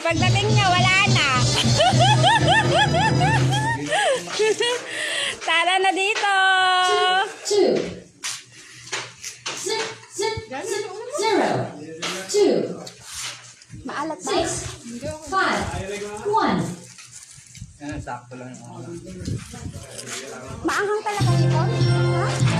Pagdating niya, wala na. Tara na dito. 2, 0, 2, Maalat ba? 6, 5, 1. Yan, sakto lang yung Maanghang talaga nito? Ha?